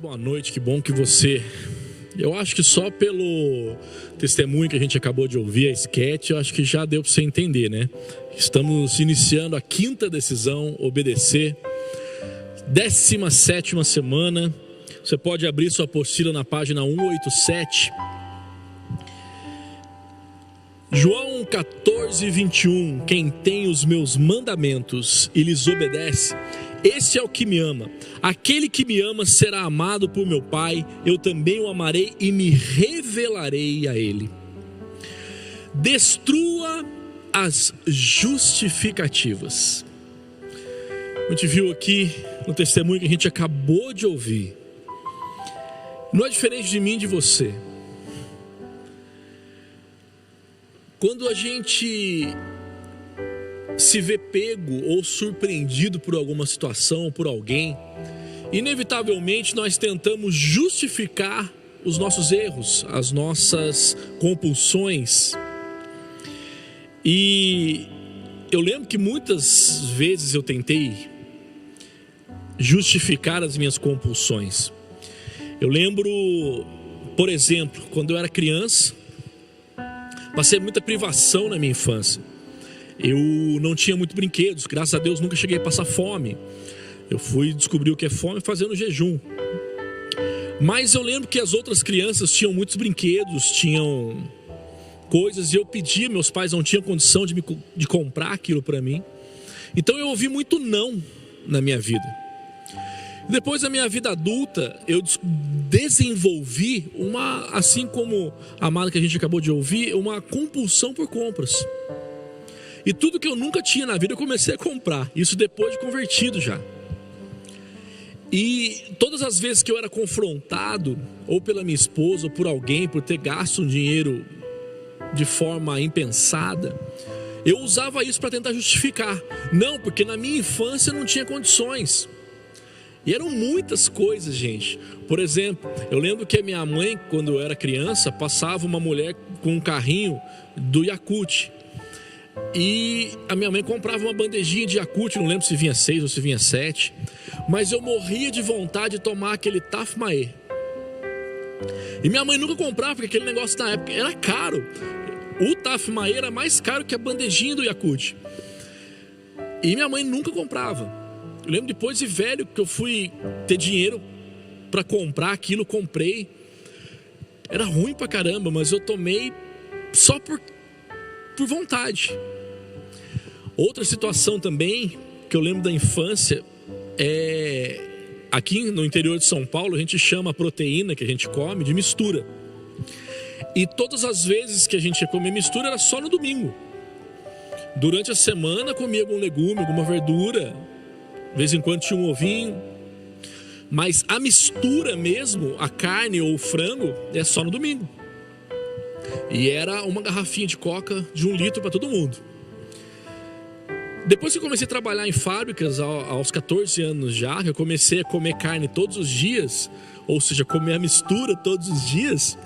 boa noite, que bom que você... Eu acho que só pelo testemunho que a gente acabou de ouvir, a esquete, eu acho que já deu para você entender, né? Estamos iniciando a 5ª decisão, obedecer, 17ª semana. Você pode abrir sua apostila na página 187. João 14, 21. Quem tem os meus mandamentos e lhes obedece, esse é o que me ama. Aquele que me ama será amado por meu Pai. Eu também o amarei e me revelarei a ele. Destrua as justificativas. A gente viu aqui no testemunho que a gente acabou de ouvir. Não é diferente de mim e de você. Quando a gente se vê pego ou surpreendido por alguma situação, por alguém, inevitavelmente nós tentamos justificar os nossos erros, as nossas compulsões. E eu lembro que muitas vezes eu tentei justificar as minhas compulsões. Eu lembro, por exemplo, quando eu era criança, passei muita privação na minha infância. Eu não tinha muitos brinquedos, graças a Deus nunca cheguei a passar fome. Eu fui descobrir o que é fome fazendo jejum. Mas eu lembro que as outras crianças tinham muitos brinquedos, tinham coisas, e eu pedia, meus pais não tinham condição de comprar aquilo para mim. Então eu ouvi muito não na minha vida. Depois da minha vida adulta, eu desenvolvi assim como a Amada que a gente acabou de ouvir, uma compulsão por compras. E tudo que eu nunca tinha na vida eu comecei a comprar. Isso depois de convertido já. E todas as vezes que eu era confrontado, ou pela minha esposa, ou por alguém, por ter gasto um dinheiro de forma impensada, eu usava isso para tentar justificar. Não, porque na minha infância eu não tinha condições. E eram muitas coisas, gente. Por exemplo, eu lembro que a minha mãe, quando eu era criança, passava uma mulher com um carrinho do Yakult. E a minha mãe comprava uma bandejinha de Yakult, não lembro se vinha 6 ou se vinha 7. Mas eu morria de vontade de tomar aquele Tafmaê. E minha mãe nunca comprava, porque aquele negócio na época era caro. O Tafmaê era mais caro que a bandejinha do Yakult. E minha mãe nunca comprava. Eu lembro depois de velho que eu fui ter dinheiro para comprar aquilo, comprei. Era ruim pra caramba, mas eu tomei só por vontade. Outra situação também que eu lembro da infância é aqui no interior de São Paulo, a gente chama a proteína que a gente come de mistura. E todas as vezes que a gente ia comer mistura era só no domingo. Durante a semana comia algum legume, alguma verdura. De vez em quando tinha um ovinho. Mas a mistura mesmo, a carne ou o frango, é só no domingo. E era uma garrafinha de coca de 1 litro para todo mundo. Depois que eu comecei a trabalhar em fábricas aos 14 anos já, que eu comecei a comer carne todos os dias, ou seja, comer a mistura todos os dias,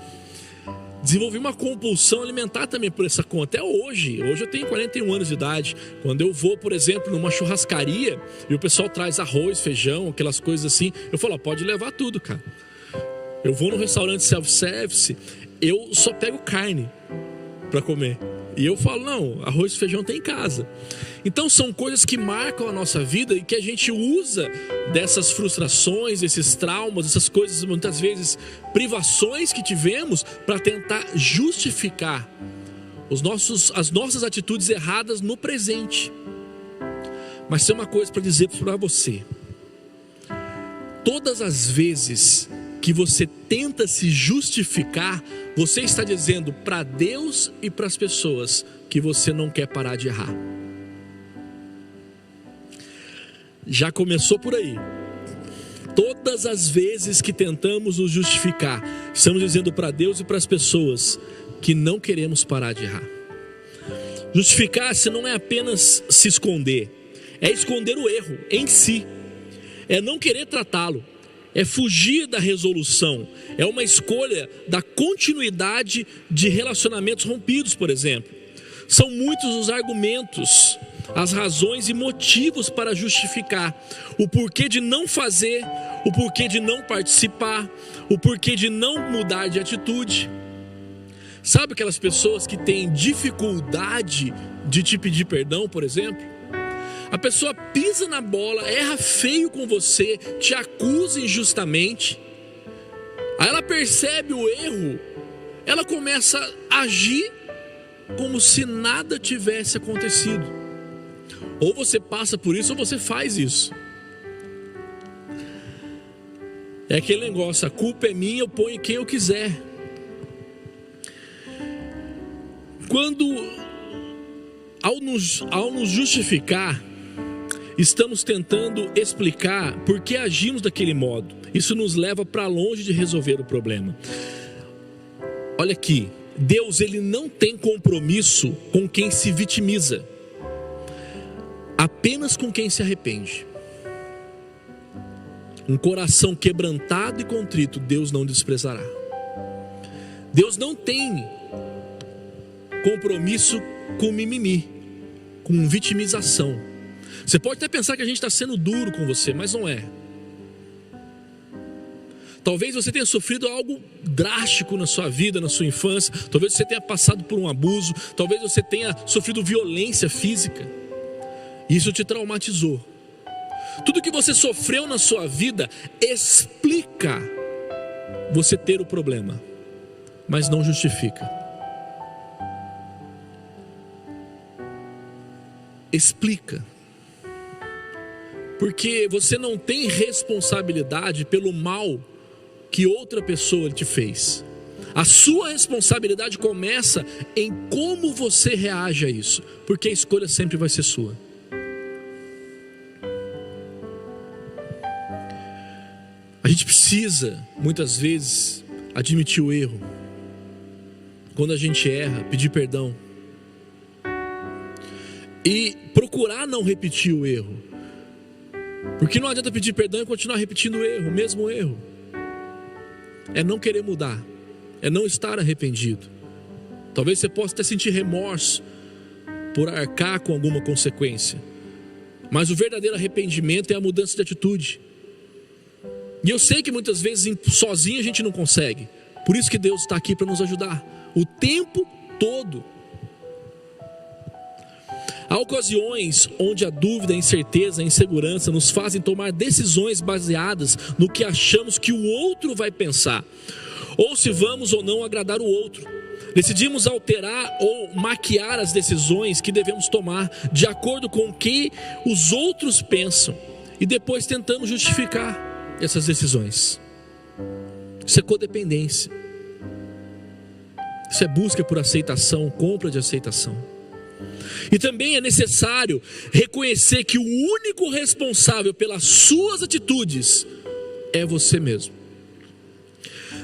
desenvolvi uma compulsão alimentar também por essa conta. Até hoje eu tenho 41 anos de idade. Quando eu vou, por exemplo, numa churrascaria e o pessoal traz arroz, feijão, aquelas coisas assim, eu falo, pode levar tudo, cara. Eu vou no restaurante self-service, eu só pego carne para comer. E eu falo, não, arroz e feijão tem em casa. Então são coisas que marcam a nossa vida e que a gente usa dessas frustrações, desses traumas, essas coisas, muitas vezes privações que tivemos, para tentar justificar as nossas atitudes erradas no presente. Mas tem uma coisa para dizer para você: todas as vezes que você tenta se justificar, você está dizendo para Deus e para as pessoas que você não quer parar de errar. Já começou por aí. Todas as vezes que tentamos nos justificar, estamos dizendo para Deus e para as pessoas que não queremos parar de errar. Justificar-se não é apenas se esconder, é esconder o erro em si, é não querer tratá-lo, é fugir da resolução, é uma escolha da continuidade de relacionamentos rompidos, por exemplo. São muitos os argumentos as razões e motivos para justificar o porquê de não fazer, o porquê de não participar, o porquê de não mudar de atitude. Sabe aquelas pessoas que têm dificuldade de te pedir perdão, por exemplo? A pessoa pisa na bola, erra feio com você, te acusa injustamente. Aí ela percebe o erro, ela começa a agir como se nada tivesse acontecido. Ou você passa por isso ou você faz isso. É aquele negócio, a culpa é minha, eu ponho quem eu quiser. Ao nos justificar, estamos tentando explicar por que agimos daquele modo. Isso nos leva para longe de resolver o problema. Olha aqui, Deus, ele não tem compromisso com quem se vitimiza, apenas com quem se arrepende. Um coração quebrantado e contrito, Deus não desprezará. Deus não tem compromisso com mimimi, com vitimização. Você pode até pensar que a gente está sendo duro com você, mas não é. Talvez você tenha sofrido algo drástico na sua vida, na sua infância. Talvez você tenha passado por um abuso. Talvez você tenha sofrido violência física. Isso te traumatizou. Tudo que você sofreu na sua vida explica você ter o problema, mas não justifica. Explica. Porque você não tem responsabilidade pelo mal que outra pessoa te fez. A sua responsabilidade começa em como você reage a isso, porque a escolha sempre vai ser sua. A gente precisa, muitas vezes, admitir o erro. Quando a gente erra, pedir perdão e procurar não repetir o erro. Porque não adianta pedir perdão e continuar repetindo o erro, o mesmo erro. É não querer mudar, é não estar arrependido. Talvez você possa até sentir remorso por arcar com alguma consequência, mas o verdadeiro arrependimento é a mudança de atitude. E eu sei que muitas vezes sozinho a gente não consegue. Por isso que Deus está aqui para nos ajudar o tempo todo. Há ocasiões onde a dúvida, a incerteza, a insegurança nos fazem tomar decisões baseadas no que achamos que o outro vai pensar, ou se vamos ou não agradar o outro. Decidimos alterar ou maquiar as decisões que devemos tomar de acordo com o que os outros pensam, e depois tentamos justificar essas decisões. Isso é codependência. Isso é busca por aceitação, compra de aceitação. E também é necessário reconhecer que o único responsável pelas suas atitudes é você mesmo.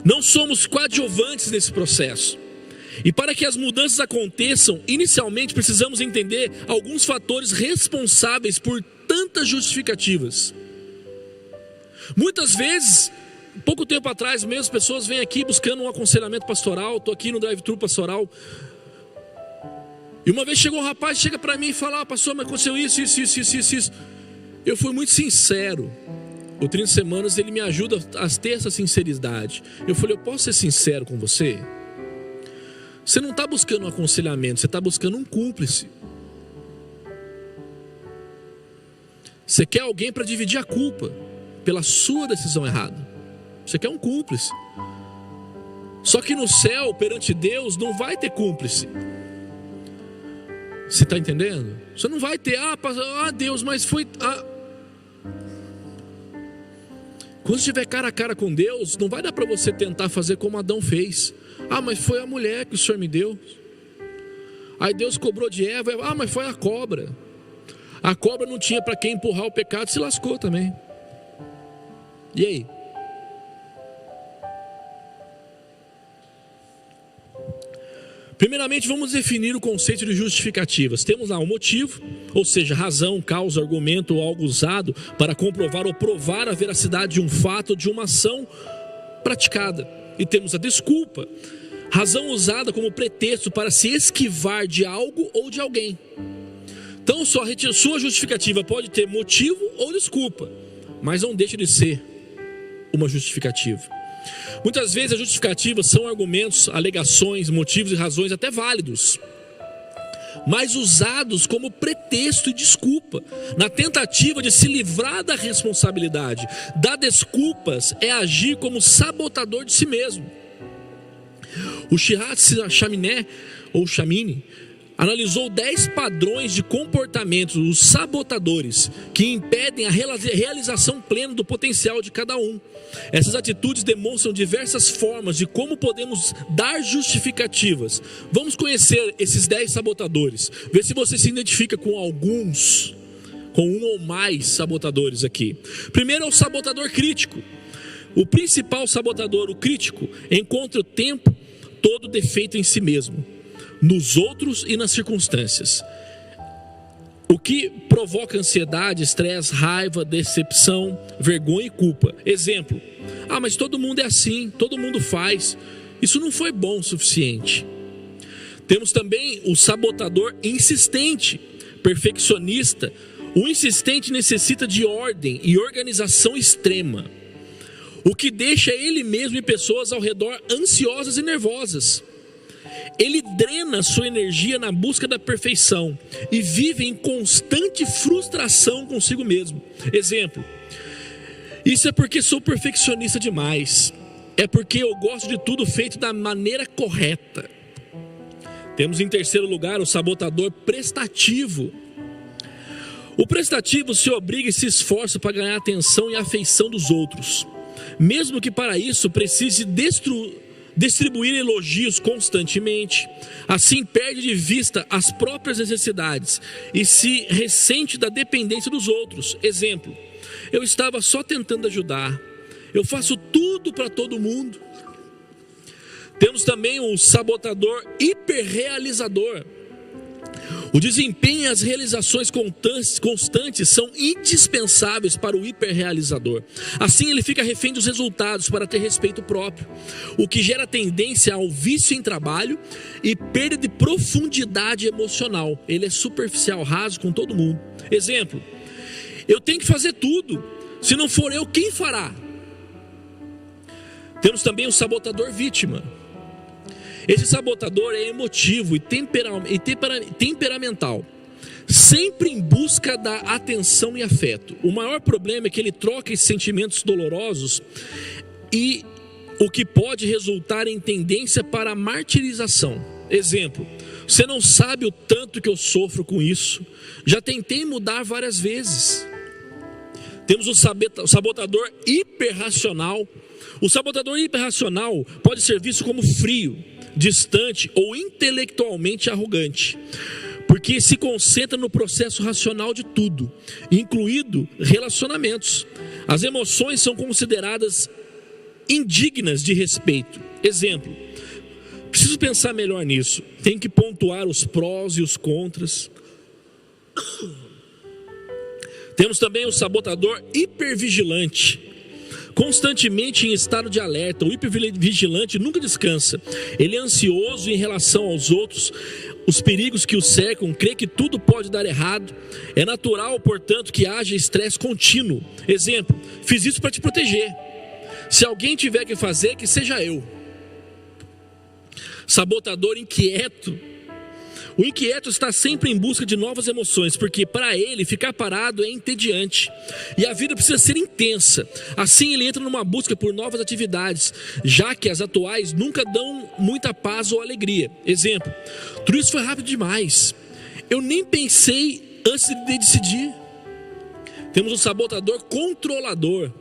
Não somos coadjuvantes nesse processo. E para que as mudanças aconteçam, inicialmente precisamos entender alguns fatores responsáveis por tantas justificativas. Muitas vezes, pouco tempo atrás mesmo, pessoas vêm aqui buscando um aconselhamento pastoral. Estou aqui no drive-thru pastoral. E uma vez chegou um rapaz, chega para mim e fala: pastor, mas aconteceu isso. Eu fui muito sincero. O 30 Semanas, ele me ajuda a ter essa sinceridade. Eu falei: eu posso ser sincero com você? Você não está buscando um aconselhamento, você está buscando um cúmplice. Você quer alguém para dividir a culpa pela sua decisão errada. Você quer um cúmplice. Só que no céu, perante Deus, não vai ter cúmplice. Você está entendendo? Você não vai ter, Deus, mas foi... Quando estiver cara a cara com Deus, não vai dar para você tentar fazer como Adão fez. Mas foi a mulher que o Senhor me deu. Aí Deus cobrou de Eva. Mas foi a cobra. A cobra não tinha para quem empurrar o pecado, se lascou também. E aí? Primeiramente, vamos definir o conceito de justificativas. Temos lá um motivo, ou seja, razão, causa, argumento ou algo usado para comprovar ou provar a veracidade de um fato ou de uma ação praticada. E temos a desculpa, razão usada como pretexto para se esquivar de algo ou de alguém. Então Então sua justificativa pode ter motivo ou desculpa, mas não deixa de ser uma justificativa. Muitas vezes as justificativas são argumentos, alegações, motivos e razões até válidos, mas usados como pretexto e desculpa, na tentativa de se livrar da responsabilidade. Dar desculpas é agir como sabotador de si mesmo. O Shiraz Chaminé, ou Chamini, analisou 10 padrões de comportamentos, os sabotadores, que impedem a realização plena do potencial de cada um. Essas atitudes demonstram diversas formas de como podemos dar justificativas. Vamos conhecer esses 10 sabotadores, ver se você se identifica com alguns, com um ou mais sabotadores aqui. Primeiro é o sabotador crítico. O principal sabotador, o crítico, encontra o tempo todo defeito em si mesmo, nos outros e nas circunstâncias, o que provoca ansiedade, estresse, raiva, decepção, vergonha e culpa. Exemplo: mas todo mundo é assim, todo mundo faz, isso não foi bom o suficiente. Temos também o sabotador insistente, perfeccionista. O insistente necessita de ordem e organização extrema, o que deixa ele mesmo e pessoas ao redor ansiosas e nervosas. Ele drena sua energia na busca da perfeição e vive em constante frustração consigo mesmo. Exemplo: isso é porque sou perfeccionista demais, é porque eu gosto de tudo feito da maneira correta. Temos em terceiro lugar o sabotador prestativo. O prestativo se obriga e se esforça para ganhar a atenção e a afeição dos outros, mesmo que para isso precise distribuir elogios constantemente. Assim perde de vista as próprias necessidades e se ressente da dependência dos outros. Exemplo: eu estava só tentando ajudar, eu faço tudo para todo mundo. Temos também o sabotador hiperrealizador. O desempenho e as realizações constantes são indispensáveis para o hiperrealizador. Assim ele fica refém dos resultados para ter respeito próprio, o que gera tendência ao vício em trabalho e perda de profundidade emocional. Ele é superficial, raso com todo mundo. Exemplo: eu tenho que fazer tudo, se não for eu, quem fará? Temos também o sabotador vítima. Esse sabotador é emotivo e temperamental, sempre em busca da atenção e afeto. O maior problema é que ele troca esses sentimentos dolorosos, e o que pode resultar em tendência para a martirização. Exemplo: você não sabe o tanto que eu sofro com isso, já tentei mudar várias vezes. Temos o sabotador hiperracional. O sabotador hiperracional pode ser visto como frio, distante ou intelectualmente arrogante, porque se concentra no processo racional de tudo, incluído relacionamentos. As emoções são consideradas indignas de respeito. Exemplo: preciso pensar melhor nisso, tem que pontuar os prós e os contras. Temos também o sabotador hipervigilante, constantemente em estado de alerta. O hipervigilante nunca descansa. Ele é ansioso em relação aos outros, os perigos que o cercam, crê que tudo pode dar errado. É natural, portanto, que haja estresse contínuo. Exemplo: fiz isso para te proteger, se alguém tiver que fazer, que seja eu. Sabotador inquieto. O inquieto está sempre em busca de novas emoções, porque para ele ficar parado é entediante e a vida precisa ser intensa. Assim ele entra numa busca por novas atividades, já que as atuais nunca dão muita paz ou alegria. Exemplo: tudo isso foi rápido demais, eu nem pensei antes de decidir. Temos o sabotador controlador.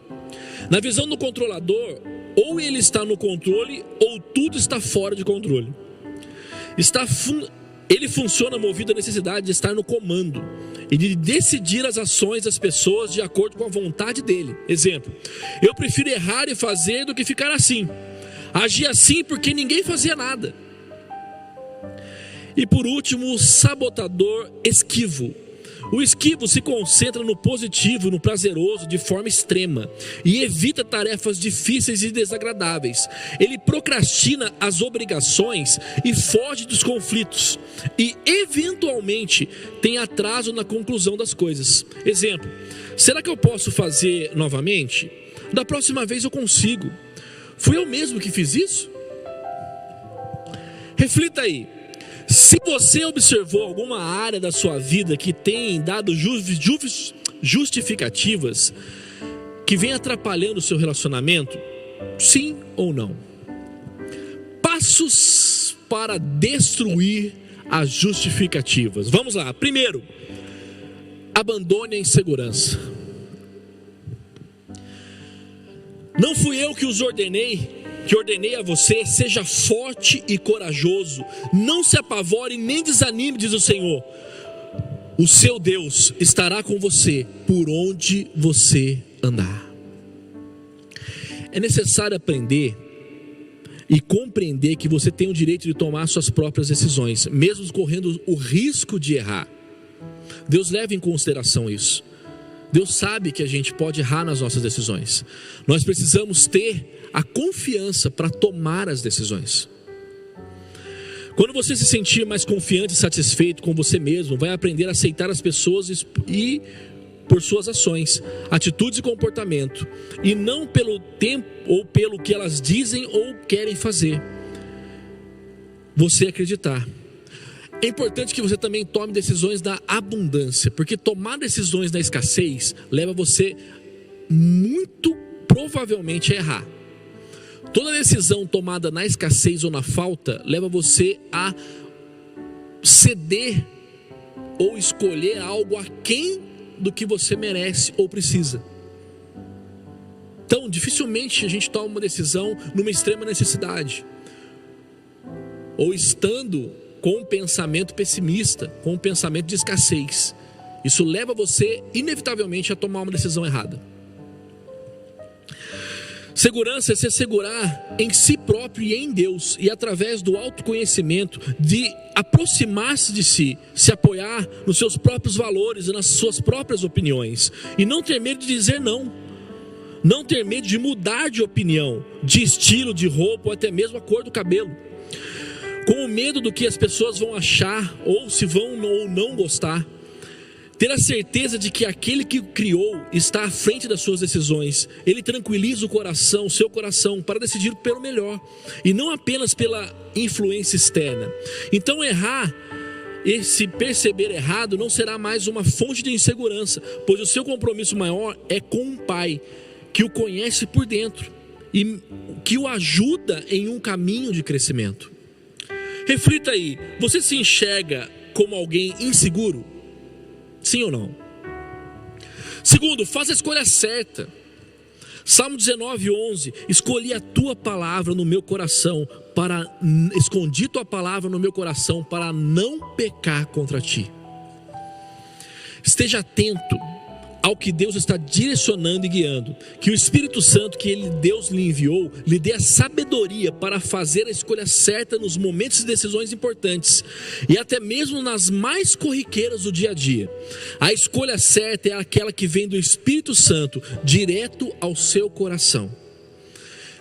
Na visão do controlador, ou ele está no controle ou tudo está fora de controle. Ele funciona movido à necessidade de estar no comando e de decidir as ações das pessoas de acordo com a vontade dele. Exemplo: eu prefiro errar e fazer do que ficar assim. Agi assim porque ninguém fazia nada. E por último, o sabotador esquivo. O esquivo se concentra no positivo, no prazeroso, de forma extrema, e evita tarefas difíceis e desagradáveis. Ele procrastina as obrigações e foge dos conflitos, e eventualmente tem atraso na conclusão das coisas. Exemplo: será que eu posso fazer novamente? Da próxima vez eu consigo. Fui eu mesmo que fiz isso? Reflita aí. Se você observou alguma área da sua vida que tem dado justificativas que vem atrapalhando o seu relacionamento, sim ou não? Passos para destruir as justificativas. Vamos lá. Primeiro, abandone a insegurança. Não fui eu que ordenei a você: seja forte e corajoso, não se apavore nem desanime, diz o Senhor. O seu Deus estará com você por onde você andar. É necessário aprender e compreender que você tem o direito de tomar suas próprias decisões, mesmo correndo o risco de errar. Deus leva em consideração isso. Deus sabe que a gente pode errar nas nossas decisões. Nós precisamos ter a confiança para tomar as decisões. Quando você se sentir mais confiante e satisfeito com você mesmo, vai aprender a aceitar as pessoas e por suas ações, atitudes e comportamento, e não pelo tempo ou pelo que elas dizem ou querem fazer. Você acreditar. É importante que você também tome decisões da abundância, porque tomar decisões na escassez leva você muito provavelmente a errar. Toda decisão tomada na escassez ou na falta leva você a ceder ou escolher algo aquém do que você merece ou precisa. Então, dificilmente a gente toma uma decisão numa extrema necessidade, ou estando com um pensamento pessimista, com um pensamento de escassez. Isso leva você inevitavelmente a tomar uma decisão errada. Segurança é se assegurar em si próprio e em Deus, e através do autoconhecimento, de aproximar-se de si, se apoiar nos seus próprios valores e nas suas próprias opiniões, e não ter medo de dizer não, não ter medo de mudar de opinião, de estilo, de roupa, ou até mesmo a cor do cabelo, com o medo do que as pessoas vão achar, ou se vão ou não gostar. Ter a certeza de que aquele que o criou está à frente das suas decisões. Ele tranquiliza o seu coração, para decidir pelo melhor, e não apenas pela influência externa. Então errar e se perceber errado não será mais uma fonte de insegurança, pois o seu compromisso maior é com um Pai que o conhece por dentro e que o ajuda em um caminho de crescimento. Reflita aí, você se enxerga como alguém inseguro? Sim ou não? Segundo, faça a escolha certa. Salmo 19:11: escolhi a tua palavra no meu coração, escondi tua palavra no meu coração para não pecar contra ti. Esteja atento ao que Deus está direcionando e guiando, que o Espírito Santo que Deus lhe enviou, lhe dê a sabedoria para fazer a escolha certa nos momentos de decisões importantes, e até mesmo nas mais corriqueiras do dia a dia. A escolha certa é aquela que vem do Espírito Santo, direto ao seu coração.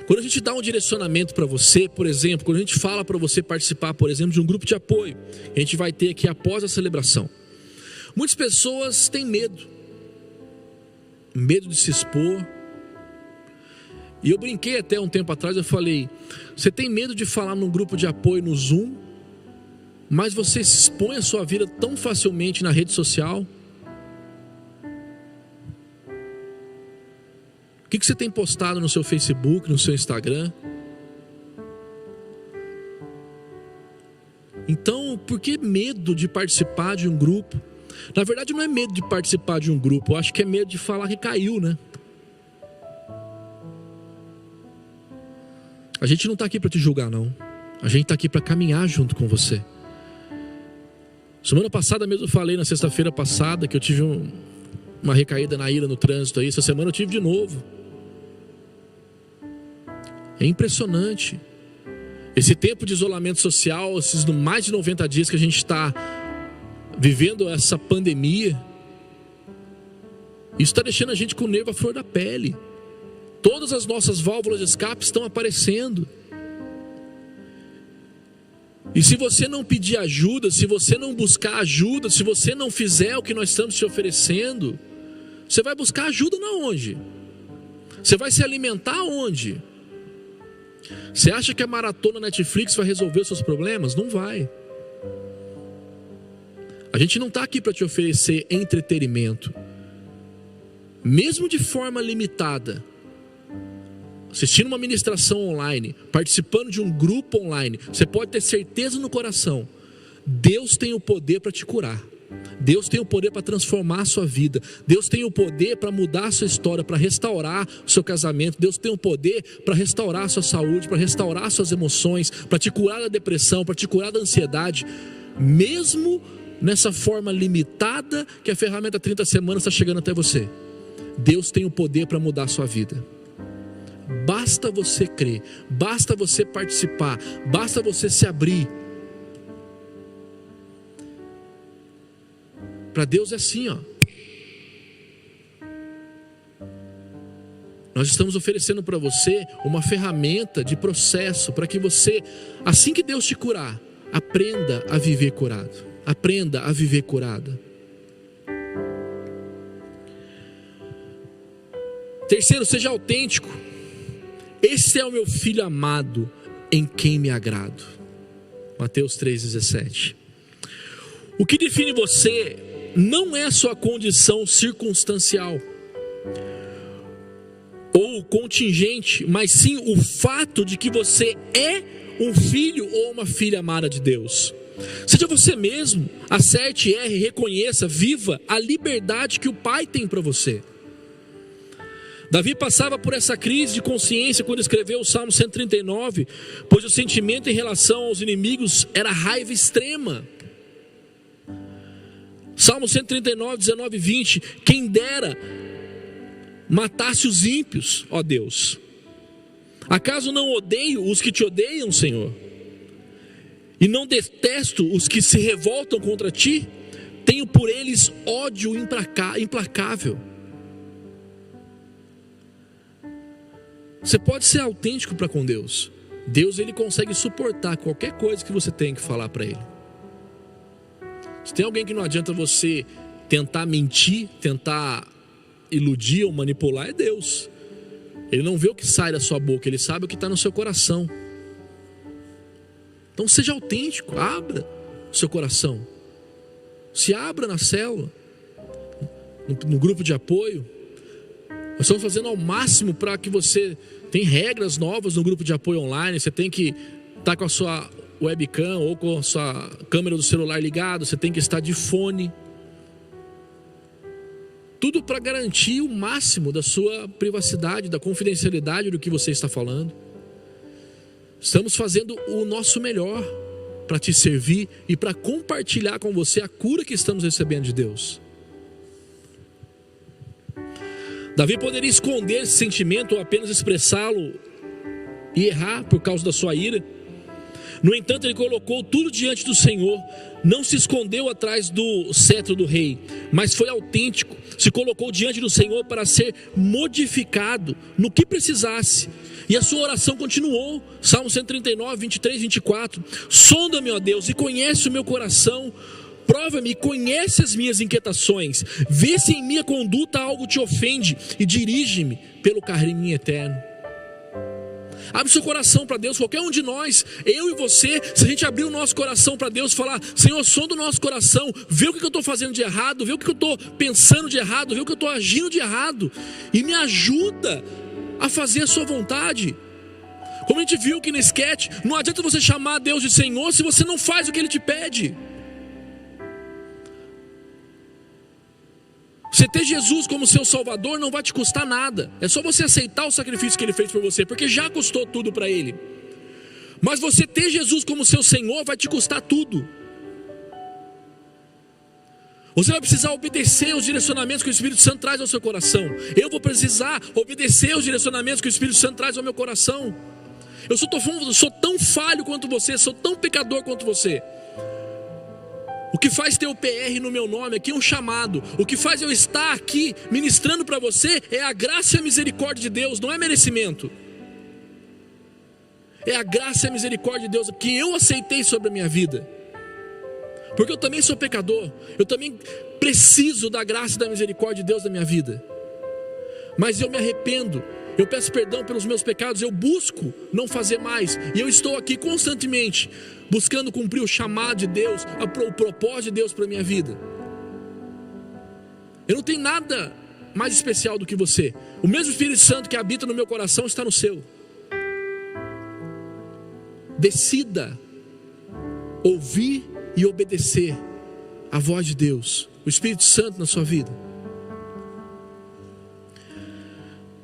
Quando a gente dá um direcionamento para você, por exemplo, quando a gente fala para você participar, por exemplo, de um grupo de apoio, a gente vai ter aqui após a celebração, muitas pessoas têm medo de se expor. E eu brinquei até um tempo atrás, eu falei: você tem medo de falar num grupo de apoio no Zoom, mas você se expõe a sua vida tão facilmente na rede social? O que você tem postado no seu Facebook, no seu Instagram? Então, por que medo de participar de um grupo? Na verdade não é medo de participar de um grupo, eu acho que é medo de falar que caiu, né? A gente não está aqui para te julgar, não. A gente está aqui para caminhar junto com você. Semana passada mesmo eu falei, na sexta-feira passada, que eu tive uma recaída na ira no trânsito aí. Essa semana eu tive de novo. É impressionante. Esse tempo de isolamento social, esses mais de 90 dias que a gente está vivendo essa pandemia, Isso está deixando a gente com o nervo à flor da pele. Todas as nossas válvulas de escape estão aparecendo. E se você não pedir ajuda, se você não buscar ajuda, se você não fizer o que nós estamos te oferecendo, você vai buscar ajuda na onde? Você vai se alimentar onde? Você acha que a maratona Netflix vai resolver os seus problemas? Não vai. A gente não está aqui para te oferecer entretenimento. Mesmo de forma limitada, assistindo uma ministração online, participando de um grupo online, você pode ter certeza no coração, Deus tem o poder para te curar. Deus tem o poder para transformar a sua vida. Deus tem o poder para mudar a sua história, para restaurar o seu casamento. Deus tem o poder para restaurar a sua saúde, para restaurar suas emoções, para te curar da depressão, para te curar da ansiedade. Mesmo nessa forma limitada que a ferramenta 30 semanas está chegando até você, Deus tem o poder para mudar a sua vida. Basta você crer, basta você participar, basta você se abrir. Para Deus é assim, ó. Nós estamos oferecendo para você uma ferramenta de processo para que você, assim que Deus te curar, aprenda a viver curado. Aprenda a viver curada. Terceiro, seja autêntico. Esse é o meu filho amado, em quem me agrado. Mateus 3,17. O que define você não é a sua condição circunstancial ou contingente, mas sim o fato de que você é um filho ou uma filha amada de Deus. Seja você mesmo, acerte, erre, reconheça, viva a liberdade que o Pai tem para você. Davi passava por essa crise de consciência quando escreveu o Salmo 139, pois o sentimento em relação aos inimigos era raiva extrema. Salmo 139, 19 e 20, quem dera matasse os ímpios, ó Deus. Acaso não odeio os que te odeiam, Senhor? E não detesto os que se revoltam contra ti? Tenho por eles ódio implacável. Você pode ser autêntico para com Deus. Deus, ele consegue suportar qualquer coisa que você tenha que falar para ele. Se tem alguém que não adianta você tentar mentir, tentar iludir ou manipular, é Deus. Ele não vê o que sai da sua boca, ele sabe o que está no seu coração. Então seja autêntico, abra o seu coração. Se abra na célula, no grupo de apoio. Nós estamos fazendo ao máximo para que você... Tem regras novas no grupo de apoio online. Você tem que estar com a sua webcam ou com a sua câmera do celular ligada. Você tem que estar de fone. Tudo para garantir o máximo da sua privacidade, da confidencialidade do que você está falando. Estamos fazendo o nosso melhor para te servir e para compartilhar com você a cura que estamos recebendo de Deus. Davi poderia esconder esse sentimento ou apenas expressá-lo e errar por causa da sua ira. No entanto, ele colocou tudo diante do Senhor, não se escondeu atrás do cetro do rei, mas foi autêntico, se colocou diante do Senhor para ser modificado no que precisasse. E a sua oração continuou. Salmo 139, 23, 24. Sonda-me, ó Deus, e conhece o meu coração. Prova-me e conhece as minhas inquietações. Vê se em minha conduta algo te ofende e dirige-me pelo caminho eterno. Abre seu coração para Deus. Qualquer um de nós, eu e você, se a gente abrir o nosso coração para Deus, falar: Senhor, sonda o nosso coração, vê o que eu estou fazendo de errado, vê o que eu estou pensando de errado, vê o que eu estou agindo de errado, e me ajuda a fazer a sua vontade. Como a gente viu aqui no sketch, não adianta você chamar Deus de Senhor se você não faz o que Ele te pede. Você ter Jesus como seu Salvador não vai te custar nada. É só você aceitar o sacrifício que Ele fez por você, porque já custou tudo para Ele. Mas você ter Jesus como seu Senhor vai te custar tudo. Você vai precisar obedecer os direcionamentos que o Espírito Santo traz ao seu coração. Eu vou precisar obedecer os direcionamentos que o Espírito Santo traz ao meu coração. Eu sou tão falho quanto você, sou tão pecador quanto você. O que faz ter o PR no meu nome aqui é um chamado. O que faz eu estar aqui ministrando para você é a graça e a misericórdia de Deus, não é merecimento. É a graça e a misericórdia de Deus que eu aceitei sobre a minha vida. Porque eu também sou pecador. Eu também preciso da graça e da misericórdia de Deus na minha vida. Mas eu me arrependo. Eu peço perdão pelos meus pecados. Eu busco não fazer mais. E eu estou aqui constantemente buscando cumprir o chamado de Deus, o propósito de Deus para a minha vida. Eu não tenho nada mais especial do que você. O mesmo Espírito Santo que habita no meu coração está no seu. Decida ouvir e obedecer a voz de Deus, o Espírito Santo na sua vida.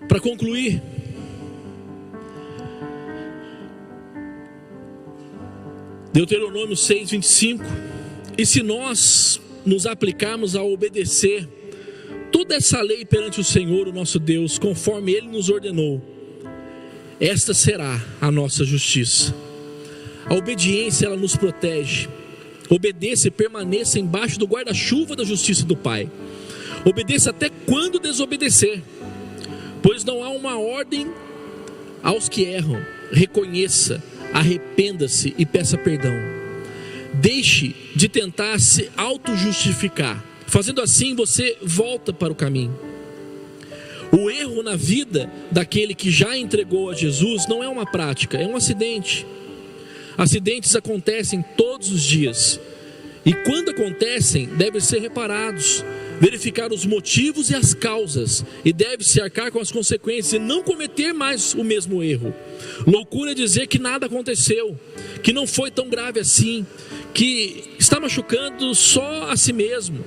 Para concluir, Deuteronômio 6:25, e se nós nos aplicarmos a obedecer toda essa lei perante o Senhor, o nosso Deus, conforme Ele nos ordenou, esta será a nossa justiça. A obediência, ela nos protege. Obedeça e permaneça embaixo do guarda-chuva da justiça do Pai. Obedeça até quando desobedecer, pois não há uma ordem aos que erram. Reconheça, arrependa-se e peça perdão. Deixe de tentar se auto-justificar. Fazendo assim, você volta para o caminho. O erro na vida daquele que já entregou a Jesus não é uma prática, é um acidente. Acidentes acontecem todos os dias, e quando acontecem, devem ser reparados, verificar os motivos e as causas, e deve-se arcar com as consequências, e não cometer mais o mesmo erro. Loucura é dizer que nada aconteceu, que não foi tão grave assim, que está machucando só a si mesmo.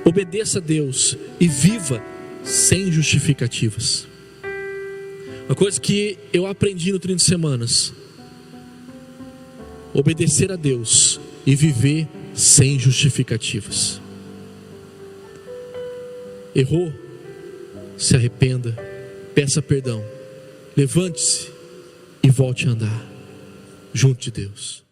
Obedeça a Deus e viva sem justificativas. Uma coisa que eu aprendi no 30 Semanas: obedecer a Deus e viver sem justificativas. Errou? Se arrependa, peça perdão, levante-se e volte a andar junto de Deus.